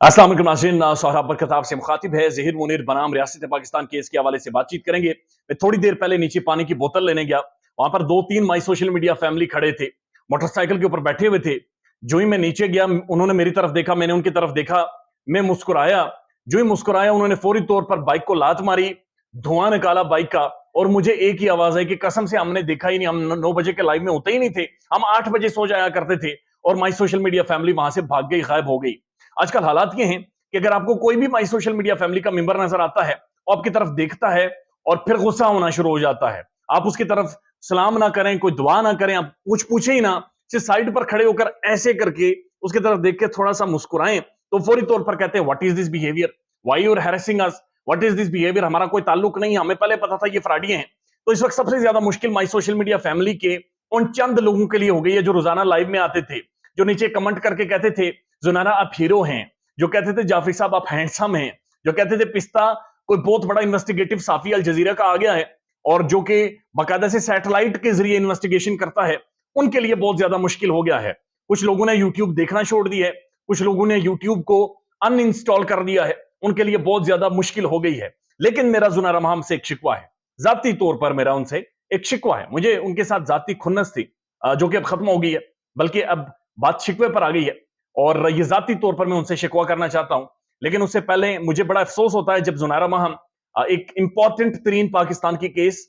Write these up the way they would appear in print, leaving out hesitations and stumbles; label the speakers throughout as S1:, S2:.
S1: अस्सलाम वालेकुम नाज़रीन, सोहराब बरकत आपसे मुखातिब है। ज़हीर मुनीर बनाम रियासत पाकिस्तान केस के हवाले से बातचीत करेंगे। मैं थोड़ी देर पहले नीचे पानी की बोतल लेने गया, वहां पर 2-3 माई सोशल मीडिया फैमिली खड़े थे, मोटरसाइकिल के ऊपर बैठे हुए थे। जो ही मैं नीचे गया, उन्होंने मेरी तरफ देखा, मैंने उनकी तरफ देखा, मैं मुस्कुराया। जो ही मुस्कुराया, उन्होंने फौरी तौर पर बाइक को लात मारी, धुआं निकाला बाइक का, और मुझे एक ही आवाज है कि कसम से हमने देखा ही नहीं, हम 9 बजे के लाइव में होते ही नहीं थे, हम 8 बजे सो जाया करते थे। और माई सोशल मीडिया फैमिली वहां से भाग गई, गायब हो गई। आजकल हालात ये हैं कि अगर आपको कोई भी माई सोशल मीडिया फैमिली का मेंबर नजर आता है, वो आपकी तरफ देखता है और फिर गुस्सा होना शुरू हो जाता है। आप उसकी तरफ सलाम ना करें, कोई दुआ ना करें, आप कुछ पूछे ही ना, सिर्फ साइड पर खड़े होकर ऐसे करके उसकी तरफ देख के थोड़ा सा मुस्कुराएं, तो फौरी तौर पर कहते हैं what is this behaviour, why you are harassing us, what is this behaviour, हमारा कोई ताल्लुक नहीं, हमें पहले पता था ये फ्रॉडी हैं। तो इस वक्त सबसे ज्यादा मुश्किल माई सोशल मीडिया फैमिली के उन चंद लोगों के लिए हो गई है जो रोजाना लाइव में आते थे, जो नीचे कमेंट करके कहते थे जुनारा आप हीरो हैं, जो कहते थे जाफरी साहब आप हैंडसम हैं, जो कहते थे पिस्ता कोई बहुत बड़ा इन्वेस्टिगेटिव साफी अल जजीरा का आ गया है और जो कि बाकायदा से सैटेलाइट के जरिए इन्वेस्टिगेशन करता है, उनके लिए बहुत ज्यादा मुश्किल हो गया है। कुछ लोगों ने यूट्यूब देखना छोड़ दिया है, कुछ लोगों ने यूट्यूब को अनइंस्टॉल कर दिया है, उनके लिए बहुत ज्यादा मुश्किल हो गई है। लेकिन मेरा जुनारा महम से एक शिकवा है, जाती तौर पर मेरा उनसे एक शिकवा है, मुझे उनके साथ जाती खुन्नस थी, जो कि अब खत्म हो गई है, बल्कि अब बात शिकवे पर आ गई है और ये जाती तौर पर मैं उनसे शिकवा करना चाहता हूं। लेकिन उससे पहले मुझे बड़ा अफसोस होता है जब जुनारा महम एक इंपॉर्टेंट तरीन पाकिस्तान की केस,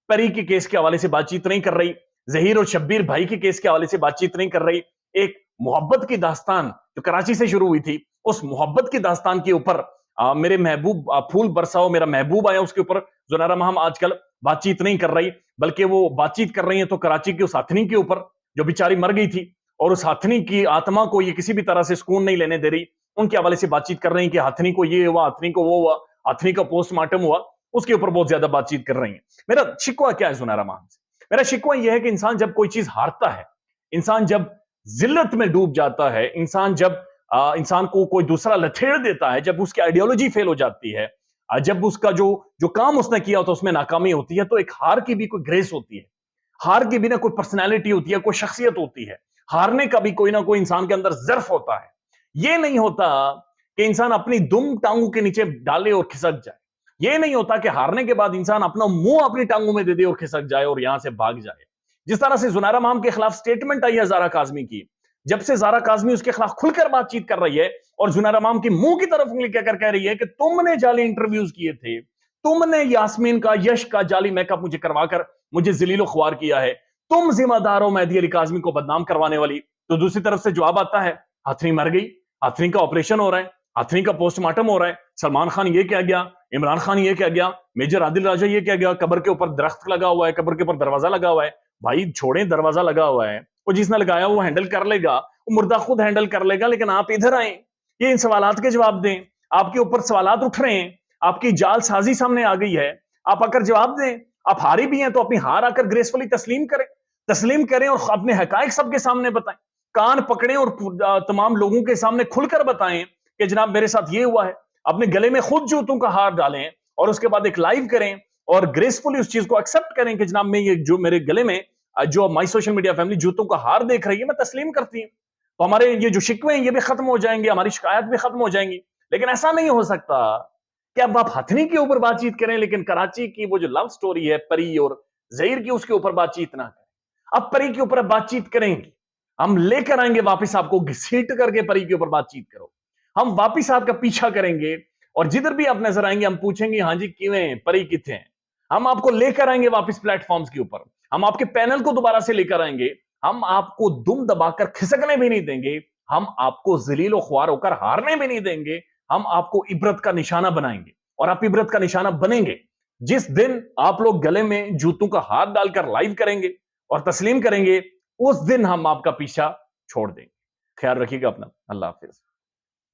S1: परी के केस के हवाले से बातचीत नहीं कर रही, जहीर और शब्बीर भाई के केस के हवाले से बातचीत नहीं कर रही, एक मोहब्बत की दास्तान जो कराची से शुरू हुई थी, उस मोहब्बत की दास्तान के ऊपर मेरे महबूब फूल बरसाओ मेरा महबूब आया, उसके ऊपर जुनारा महम आजकल बातचीत नहीं कर रही, बल्कि वो बातचीत कर रही है तो कराची की उस हथनी के ऊपर जो बेचारी मर गई थी और उस हथनी की आत्मा को ये किसी भी तरह से सुकून नहीं लेने दे रही, उनके हवाले से बातचीत कर रही है कि हथनी को ये हुआ, हथनी को वो हुआ, हथनी का पोस्टमार्टम हुआ, उसके ऊपर बहुत ज्यादा बातचीत कर रही है। मेरा शिकवा क्या है जुनारा महम से? मेरा शिकवा यह है कि इंसान जब कोई चीज हारता है, इंसान जब जिल्लत में डूब जाता है, इंसान जब इंसान को कोई दूसरा लथेड़ देता है, जब उसकी आइडियोलॉजी फेल हो जाती है, जब उसका जो जो काम उसने किया होता है उसमें नाकामी होती है, तो एक हार की भी कोई ग्रेस होती है, हार की भी ना कोई पर्सनैलिटी होती है, कोई शख्सियत होती है, हारने का भी कोई ना कोई इंसान के अंदर ज़र्फ होता है। ये नहीं होता कि इंसान अपनी दुम टांगों के नीचे डाले और खिसक जाए। ये नहीं होता कि हारने के बाद इंसान अपना मुंह अपनी टांगों में दे दे और खिसक जाए और यहां से भाग जाए। जिस तरह से जुनारा महम के खिलाफ स्टेटमेंट आई है ज़ारा काज़मी की, जब से ज़ारा काज़मी उसके खिलाफ खुलकर बातचीत कर रही है और जुनारा महम की मुंह की तरफ उंगली कहकर कह रही है कि तुमने जाली इंटरव्यूज किए थे, तुमने यास्मीन का, यश का जाली मेकअप मुझे करवाकर मुझे जलीलो ख्वार किया है, तुम जिम्मेदार हो मेहदी अली काज़मी को बदनाम करवाने वाली। तो दूसरी तरफ से जवाब आता है हथनी मर गई, हथनी का ऑपरेशन हो रहा है, हथनी का पोस्टमार्टम हो रहा है, सलमान खान ये क्या गया, इमरान खान ये क्या गया, मेजर आदिल राजा ये क्या गया, कब्र के ऊपर दरख्त लगा हुआ है, कब्र के ऊपर दरवाजा लगा हुआ है। भाई छोड़े, दरवाजा लगा हुआ है, वो जिसने लगाया वो हैंडल कर लेगा, वो मुर्दा खुद हैंडल कर लेगा, लेकिन आप इधर आए, ये इन सवालात के जवाब दें। आपके ऊपर सवालात उठ रहे हैं, आपकी जालसाजी सामने आ गई है, आप आकर जवाब दें। आप हारी भी हैं तो अपनी हार आकर ग्रेसफुली तस्लीम करें और अपने हकायक सबके सामने बताएं, कान पकड़ें और तमाम लोगों के सामने खुलकर बताएं कि जनाब मेरे साथ ये हुआ है। अपने गले में खुद जूतों का हार डालें और उसके बाद एक लाइव करें और ग्रेसफुली उस चीज को एक्सेप्ट करें कि जनाब मैं ये जो मेरे गले में जो माई सोशल मीडिया फैमिली जूतों का हार देख रही है, मैं तस्लीम करती हूँ। तो हमारे ये जो शिकवे हैं ये भी खत्म हो जाएंगे, हमारी शिकायत भी खत्म हो जाएंगी। लेकिन ऐसा नहीं हो सकता कि अब आप हथनी के ऊपर बातचीत करें लेकिन कराची की वो जो लव स्टोरी है परी और जहीर की, उसके ऊपर बातचीत ना करें। अब परी के ऊपर अब बातचीत करेंगे, हम लेकर आएंगे वापस, आपको घसीट करके परी के ऊपर बातचीत करो, हम वापस आपका पीछा करेंगे और जिधर भी आप नजर आएंगे हम पूछेंगे हाँ जी किवें परी किथे हैं। हम आपको लेकर आएंगे वापस प्लेटफॉर्म्स के ऊपर, हम आपके पैनल को दोबारा से लेकर आएंगे, हम आपको दुम दबाकर खिसकने भी नहीं देंगे, हम आपको जलील ख्वार होकर हारने भी नहीं देंगे, हम आपको इबरत का निशाना बनाएंगे और आप इबरत का निशाना बनेंगे जिस दिन आप लोग गले में जूतों का हाथ डालकर लाइव करेंगे और तस्लीम करेंगे, उस दिन हम आपका पीछा छोड़ देंगे। ख्याल रखिएगा अपना। अल्लाह हाफिज।